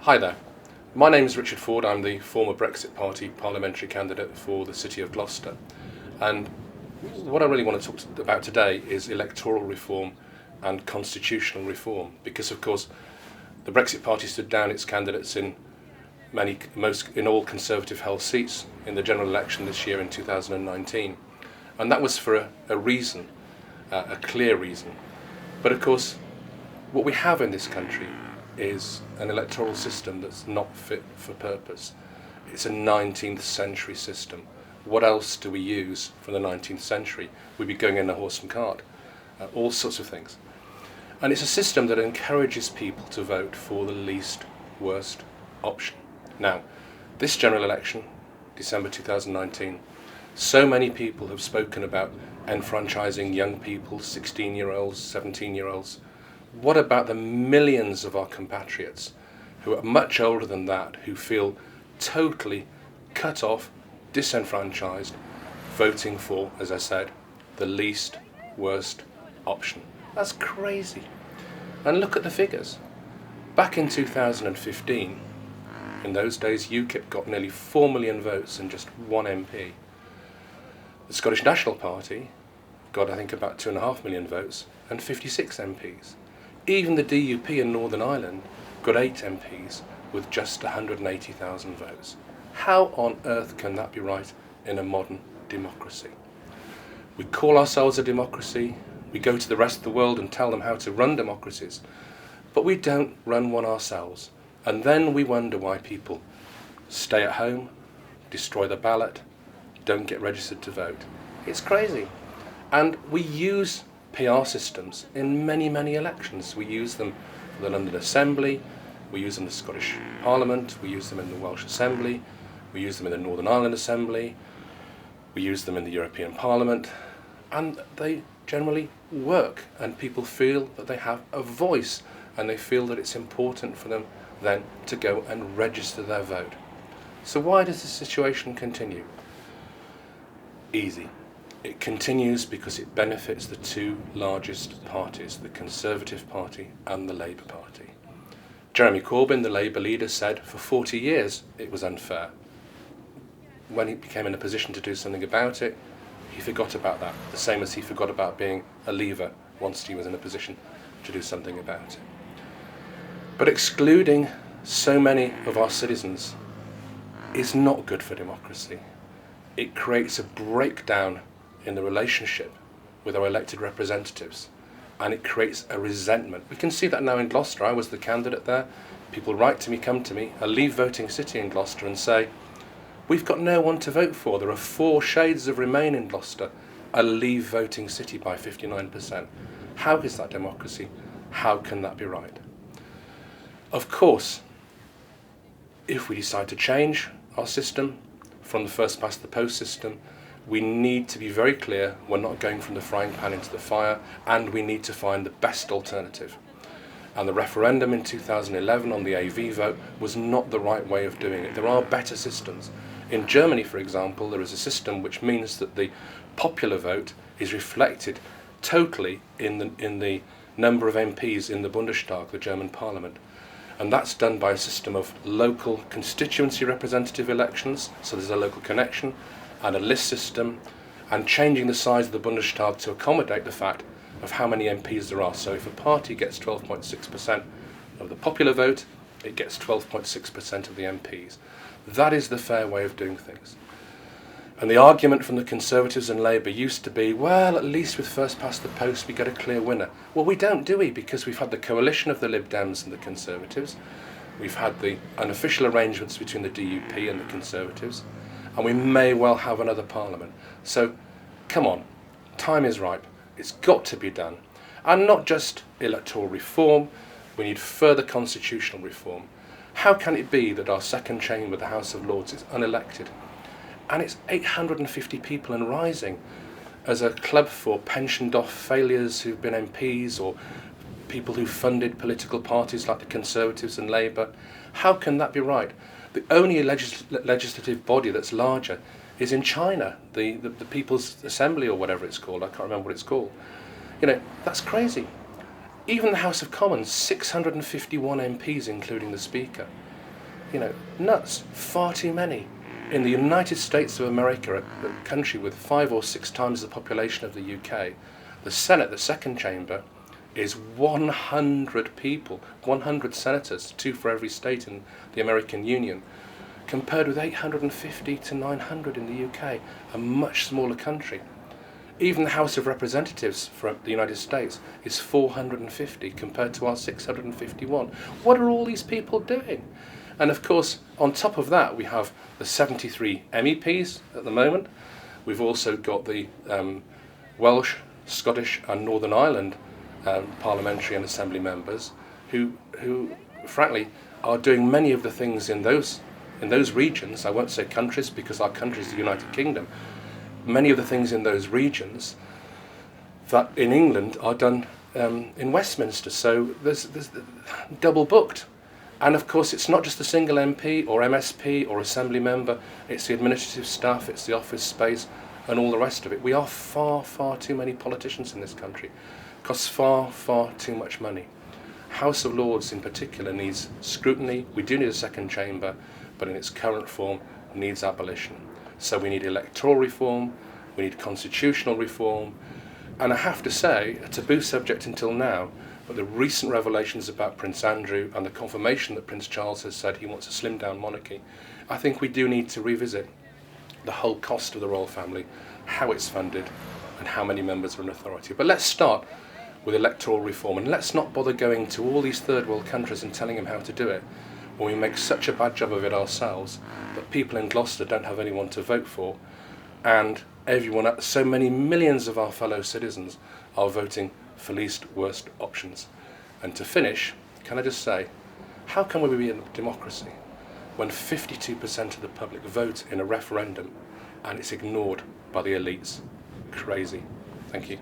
Hi there, my name is Richard Ford. I'm the former Brexit Party Parliamentary Candidate for the City of Gloucester, and what I really want to talk about today is electoral reform and constitutional reform, because of course the Brexit Party stood down its candidates in all Conservative held seats in the general election this year in 2019, and that was for a reason, a clear reason. But of course what we have in this country is an electoral system that's not fit for purpose. It's a 19th century system. What else do we use from the 19th century? We'd be going in a horse and cart, all sorts of things. And it's a system that encourages people to vote for the least worst option. Now, this general election, December 2019, so many people have spoken about enfranchising young people, 16-year-olds, 17-year-olds. What about the millions of our compatriots who are much older than that, who feel totally cut off, disenfranchised, voting for, as I said, the least worst option? That's crazy. And look at the figures. Back in 2015, in those days UKIP got nearly 4 million votes and just one MP. The Scottish National Party got, I think, about 2.5 million votes and 56 MPs. Even the DUP in Northern Ireland got 8 MPs with just 180,000 votes. How on earth can that be right in a modern democracy? We call ourselves a democracy, we go to the rest of the world and tell them how to run democracies, but we don't run one ourselves. And then we wonder why people stay at home, destroy the ballot, don't get registered to vote. It's crazy. And we use PR systems in many, many elections. We use them for the London Assembly, we use them in the Scottish Parliament, we use them in the Welsh Assembly, we use them in the Northern Ireland Assembly, we use them in the European Parliament, and they generally work, and people feel that they have a voice, and they feel that it's important for them then to go and register their vote. So why does this situation continue? Easy. It continues because it benefits the two largest parties, the Conservative Party and the Labour Party. Jeremy Corbyn, the Labour leader, said for 40 years it was unfair. When he became in a position to do something about it, he forgot about that, the same as he forgot about being a Leaver once he was in a position to do something about it. But excluding so many of our citizens is not good for democracy. It creates a breakdown in the relationship with our elected representatives, and it creates a resentment. We can see that now in Gloucester. I was the candidate there. People write to me, come to me, a leave voting city in Gloucester, and say, we've got no one to vote for. There are 4 shades of Remain in Gloucester, a leave voting city by 59%. How is that democracy? How can that be right? Of course, if we decide to change our system from the first past the post system, we need to be very clear we're not going from the frying pan into the fire, and we need to find the best alternative. And the referendum in 2011 on the AV vote was not the right way of doing it. There are better systems. In Germany, for example, there is a system which means that the popular vote is reflected totally in the number of MPs in the Bundestag, the German parliament. And that's done by a system of local constituency representative elections, so there's a local connection, and a list system, and changing the size of the Bundestag to accommodate the fact of how many MPs there are. So if a party gets 12.6% of the popular vote, it gets 12.6% of the MPs. That is the fair way of doing things. And the argument from the Conservatives and Labour used to be, well, at least with first past the post we get a clear winner. Well, we don't, do we? Because we've had the coalition of the Lib Dems and the Conservatives. We've had the unofficial arrangements between the DUP and the Conservatives. And we may well have another parliament. So, come on, time is ripe. It's got to be done. And not just electoral reform, we need further constitutional reform. How can it be that our second chamber, the House of Lords, is unelected? And it's 850 people and rising, as a club for pensioned off failures who've been MPs or people who funded political parties like the Conservatives and Labour. How can that be right? The only legislative body that's larger is in China, the People's Assembly or whatever it's called. I can't remember what it's called. You know, that's crazy. Even the House of Commons, 651 MPs, including the Speaker. nuts. Far too many. In the United States of America, a country with 5 or 6 times the population of the UK, the Senate, the second chamber, is 100 people, 100 senators, 2 for every state in the American Union, compared with 850 to 900 in the UK, a much smaller country. Even the House of Representatives for the United States is 450 compared to our 651. What are all these people doing? And of course, on top of that, we have the 73 MEPs at the moment. We've also got the Welsh, Scottish and Northern Ireland parliamentary and assembly members who frankly are doing many of the things in those regions. I won't say countries because our country is the United Kingdom. Many of the things in those regions that in England are done in Westminster. So there's double booked. And of course, it's not just a single MP or MSP or assembly member, it's the administrative staff, it's the office space and all the rest of it. We are far, far too many politicians in this country. It costs far, far too much money. House of Lords in particular needs scrutiny. We do need a second chamber, but in its current form needs abolition. So we need electoral reform, we need constitutional reform, and I have to say, a taboo subject until now, but the recent revelations about Prince Andrew and the confirmation that Prince Charles has said he wants a slimmed down monarchy, I think we do need to revisit the whole cost of the royal family, how it's funded and how many members are in authority. But let's start with electoral reform, and let's not bother going to all these third world countries and telling them how to do it when we make such a bad job of it ourselves that people in Gloucester don't have anyone to vote for, and everyone, so many millions of our fellow citizens are voting for least worst options. And to finish, can I just say, how can we be in a democracy when 52% of the public vote in a referendum and it's ignored by the elites? Crazy. Thank you.